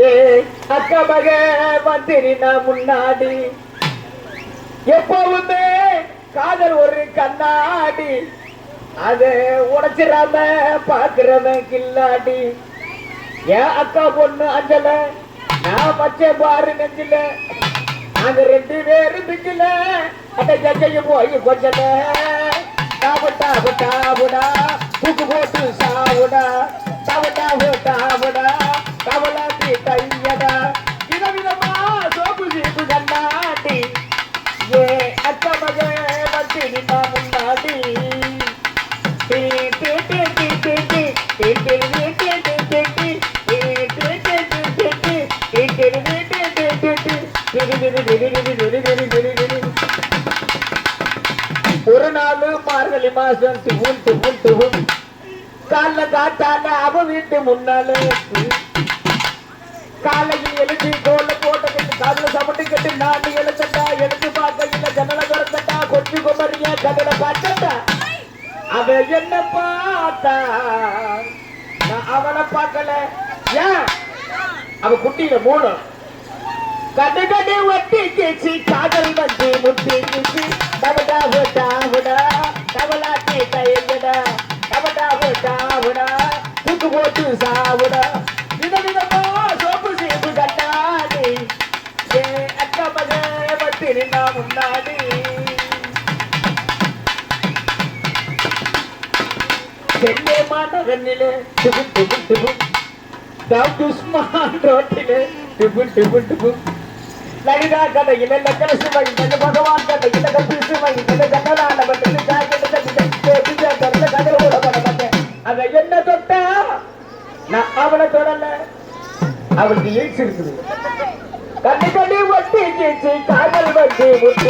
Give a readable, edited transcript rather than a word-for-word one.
ஏ அக்கா மக வந்திரினா முன்னாடி எப்பவுமே காதல் ஒரு கண்ணாடி அது உடைச்சிடாம பாக்குறவன் கில்லாடி ஏன் அக்கா பொண்ணு அஞ்சல நான் பச்சை பாரு நெஞ்சில அந்த ரெண்டு பேரு பிஞ்சில அந்த ஜட்ஜைய போய் கொஞ்சல டாபுடா டாபுடா புக்கு போட்டு சாவுடா டாபுடா டாபுடா கவலாட்டி கையடா விதவிதமா சோப்பு சீப்பு கண்ணாடி ஏ அக்கா மக வந்து நின்னா முன்னாடி ஒரு நாள் மார்கழி மாசம் துவும் துவும் துவும் கால காட்டால அவ வீட்டு முன்னால காலையில் எழுதி கோல போட்டு காதல சமட்டி கட்டி நாலு எழுத்தட்டா எடுத்து பார்க்க இல்ல ஜன்னல திறந்தட்டா கொட்டி கொமரியா கதல பார்த்தட்டா அவ என்ன பார்த்தா நான் அவளை பார்க்கல ஏன் அவ குட்டியில மூணு கடு கடு ஒட்டி கேச்சு காதல் வந்து முட்டி கேச்சு டபடா டாவுடா டபலாட்டி கையடா டபடா டாவுடா தூக்கு போட்டு சாவுடா விதவிதமா சோப்பு சீப்பு கண்ணாடி ஏ அக்கா மக வந்து நின்னா முன்னாடி சென்னை மாநகரிலே டுபும் டுபும் டுபும் உஸ்மான் ரோட்டிலே டுபும் டுபும் டுபும் லலிதா கதையில லக்கண சுவை பகவான் கதையில கப்பி சுவை கண்ணலான பட்டு கதையில கூட பண்ண மாட்டேன் அதை என்ன தொட்டா நான் அவளை தொடல அவளுக்கு எய்ட்ஸ் இருக்குது கண்ணி கண்ணி ஒட்டி கேச்சு காதல் வந்து முட்டி